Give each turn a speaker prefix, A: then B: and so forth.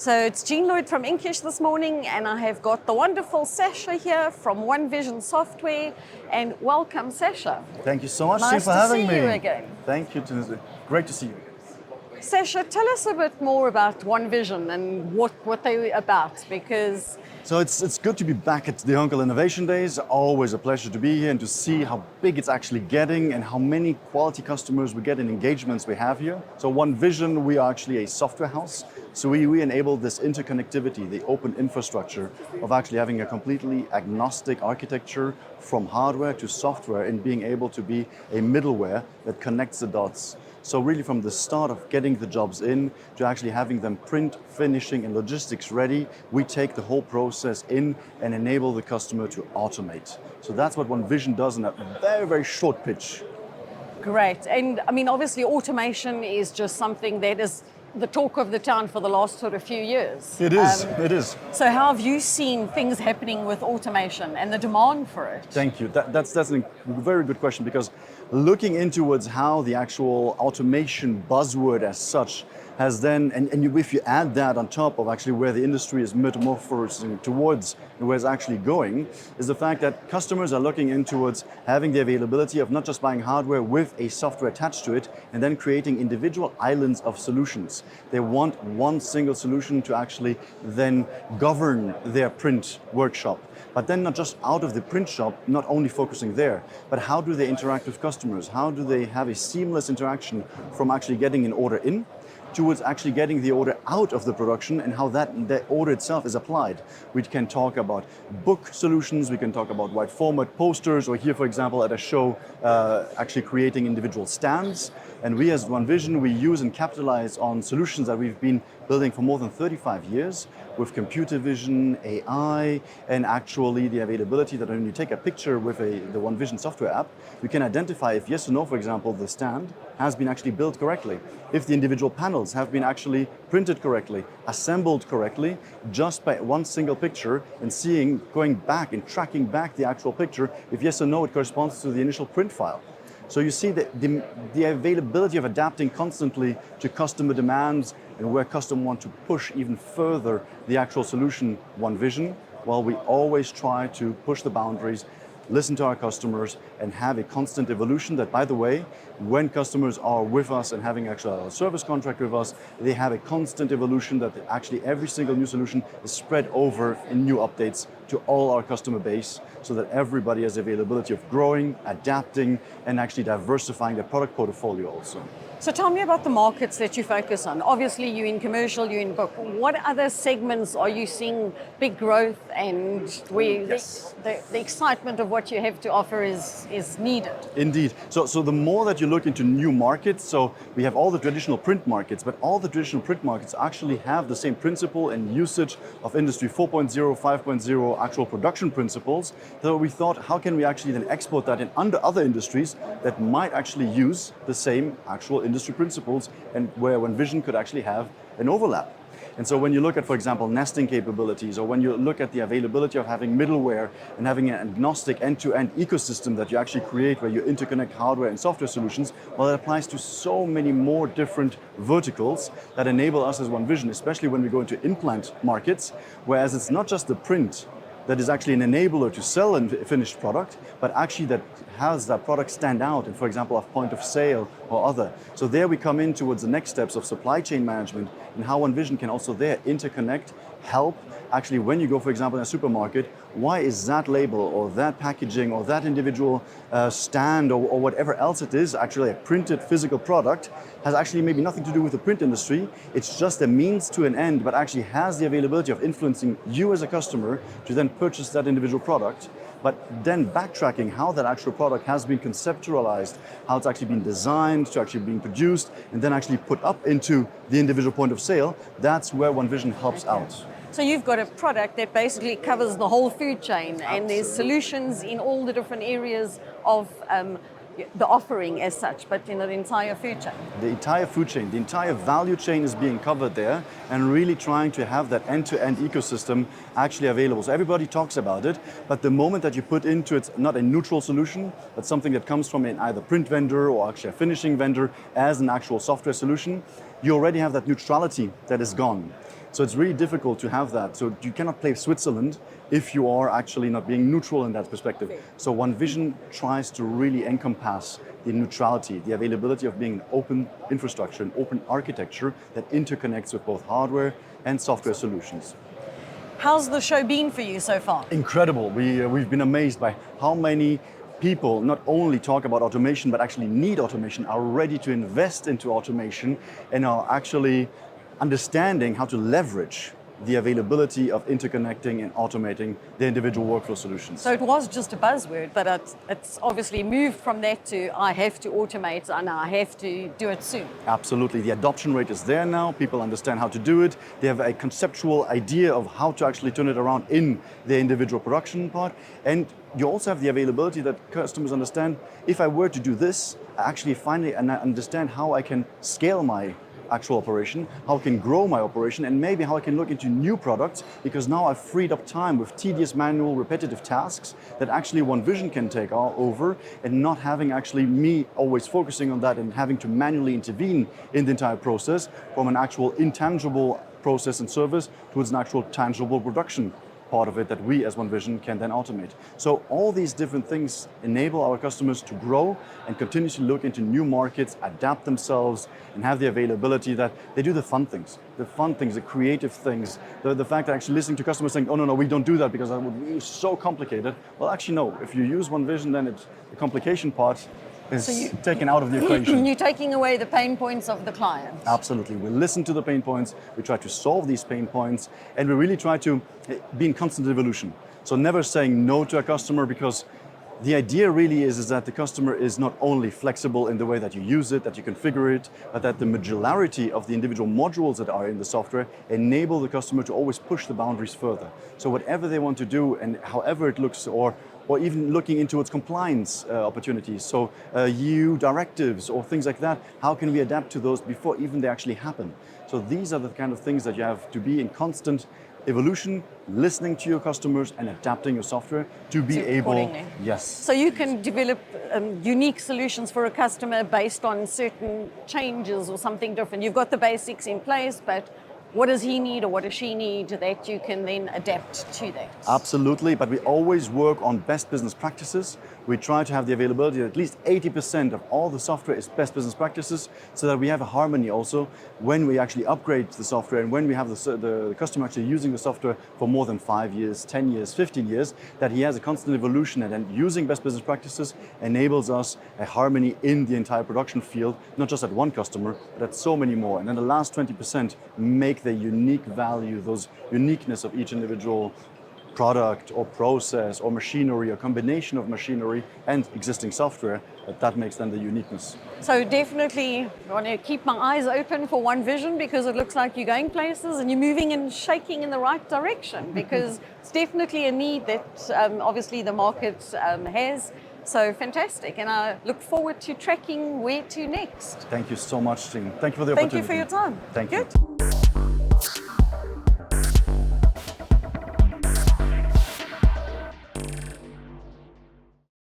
A: So it's Jean Lloyd from Inkish this morning, and I have got the wonderful Sacha here from OneVision Software. And welcome, Sacha.
B: Thank you so much,
A: Nice
B: for
A: to
B: having
A: see
B: me.
A: you again.
B: Thank you, Tunisia. Great to see you.
A: Sacha, tell us a bit more about OneVision and what they're about, because
B: So it's good to be back at the Hunkeler Innovationdays. Always a pleasure to be here and to see how big it's actually getting and how many quality customers we get and engagements we have here. So OneVision, we are actually a software house. So we enable this interconnectivity, the open infrastructure of actually having a completely agnostic architecture from hardware to software and being able to be a middleware that connects the dots. So really from the start of getting the jobs in to actually having them print, finishing and logistics ready, we take the whole process in and enable the customer to automate. So that's what OneVision does in a very, very short pitch.
A: great. And I mean, obviously automation is just something that is the talk of the town for the last sort of few years.
B: It is.
A: So how have you seen things happening with automation and the demand for it?
B: Thank you. That's a very good question, because looking into towards how the actual automation buzzword as such has then, if you add that on top of actually where the industry is metamorphosing towards and where it's actually going, is the fact that customers are looking in towards having the availability of not just buying hardware with a software attached to it and then creating individual islands of solutions. They want one single solution to actually then govern their print workshop. But then not just out of the print shop, not only focusing there, but how do they interact with customers? How do they have a seamless interaction from actually getting an order in towards actually getting the order out of the production and how that order itself is applied. We can talk about book solutions, we can talk about wide format posters, or here, for example, at a show, actually creating individual stands. And we as OneVision, we use and capitalize on solutions that we've been building for more than 35 years with computer vision, AI, and actually the availability that when you take a picture with the OneVision software app, you can identify if yes or no, for example, the stand has been actually built correctly, if the individual panels have been actually printed correctly, assembled correctly, just by one single picture, and seeing, going back and tracking back the actual picture, if yes or no, it corresponds to the initial print file. So you see that the availability of adapting constantly to customer demands and where customers want to push even further the actual solution OneVision, while we always try to push the boundaries, listen to our customers, and have a constant evolution that, by the way, when customers are with us and having actually a service contract with us, they have a constant evolution that actually every single new solution is spread over in new updates to all our customer base, so that everybody has the availability of growing, adapting, and actually diversifying their product portfolio also.
A: So tell me about the markets that you focus on. Obviously you're in commercial, you're in book. What other segments are you seeing big growth and where the excitement of what you have to offer is needed?
B: Indeed. So the more that you look into new markets, so we have all the traditional print markets, but all the traditional print markets actually have the same principle and usage of Industry 4.0, 5.0 actual production principles. So we thought, how can we actually then export that in under other industries that might actually use the same actual industry principles, and where OneVision could actually have an overlap. And so when you look at, for example, nesting capabilities, or when you look at the availability of having middleware and having an agnostic end-to-end ecosystem that you actually create where you interconnect hardware and software solutions, well, it applies to so many more different verticals that enable us as OneVision, especially when we go into implant markets, whereas it's not just the print that is actually an enabler to sell a finished product, but actually that has that product stand out, and for example, of point of sale or other. So there we come in towards the next steps of supply chain management and how OneVision can also there interconnect, help. Actually, when you go, for example, in a supermarket, why is that label or that packaging or that individual stand or whatever else it is, actually a printed physical product, has actually maybe nothing to do with the print industry. It's just a means to an end, but actually has the availability of influencing you as a customer to then purchase that individual product. But then backtracking how that actual product has been conceptualized, how it's actually been designed to actually being produced, and then actually put up into the individual point of sale, that's where OneVision helps out.
A: So you've got a product that basically covers the whole food chain. Absolutely. And there's solutions in all the different areas of the offering as such, but in the entire food chain.
B: The entire food chain, the entire value chain is being covered there, and really trying to have that end-to-end ecosystem actually available. So everybody talks about it, but the moment that you put into it not a neutral solution, but something that comes from an either print vendor or actually a finishing vendor as an actual software solution, you already have that neutrality that is gone. So it's really difficult to have that. So you cannot play Switzerland if you are actually not being neutral in that perspective. So OneVision tries to really encompass the neutrality, the availability of being an open infrastructure, an open architecture that interconnects with both hardware and software solutions.
A: How's the show been for you so far?
B: Incredible. We've been amazed by how many people not only talk about automation, but actually need automation, are ready to invest into automation, and are actually understanding how to leverage the availability of interconnecting and automating the individual workflow solutions.
A: So it was just a buzzword, but it's obviously moved from that to I have to automate and I have to do it soon.
B: Absolutely. The adoption rate is there now. People understand how to do it. They have a conceptual idea of how to actually turn it around in the individual production part. And you also have the availability that customers understand, if I were to do this, I actually finally understand how I can scale my actual operation, how I can grow my operation, and maybe how I can look into new products, because now I've freed up time with tedious, manual, repetitive tasks that actually OneVision can take over, and not having actually me always focusing on that and having to manually intervene in the entire process from an actual intangible process and service towards an actual tangible production part of it that we as OneVision can then automate. So all these different things enable our customers to grow and continuously look into new markets, adapt themselves, and have the availability that they do the fun things, the creative things, the fact that actually listening to customers saying, oh no, we don't do that because that would be so complicated. Well, actually no, if you use OneVision, then the complication part is taken out of the equation.
A: You're taking away the pain points of the client.
B: Absolutely. We listen to the pain points, we try to solve these pain points, and we really try to be in constant evolution. So never saying no to a customer, because the idea really is that the customer is not only flexible in the way that you use it, that you configure it, but that the modularity of the individual modules that are in the software enable the customer to always push the boundaries further. So whatever they want to do and however it looks, or even looking into its compliance opportunities, so EU directives or things like that, how can we adapt to those before even they actually happen? So these are the kind of things that you have to be in constant evolution, listening to your customers and adapting your software to be able, yes.
A: So you can develop unique solutions for a customer based on certain changes or something different. You've got the basics in place, but what does he need or what does she need that you can then adapt to that?
B: Absolutely, but we always work on best business practices. We try to have the availability that at least 80% of all the software is best business practices, so that we have a harmony also when we actually upgrade the software and when we have the customer actually using the software for more than 5 years, 10 years, 15 years, that he has a constant evolution, and then using best business practices enables us a harmony in the entire production field, not just at one customer, but at so many more. And then the last 20% make the unique value, those uniqueness of each individual product or process or machinery or combination of machinery and existing software, that makes then the uniqueness.
A: So definitely want to keep my eyes open for OneVision, because it looks like you're going places and you're moving and shaking in the right direction, because it's definitely a need that obviously the market has. So fantastic, and I look forward to tracking where to next.
B: Thank you so much, Tim. Thank you for the opportunity.
A: Thank you for your time.
B: Thank
A: you.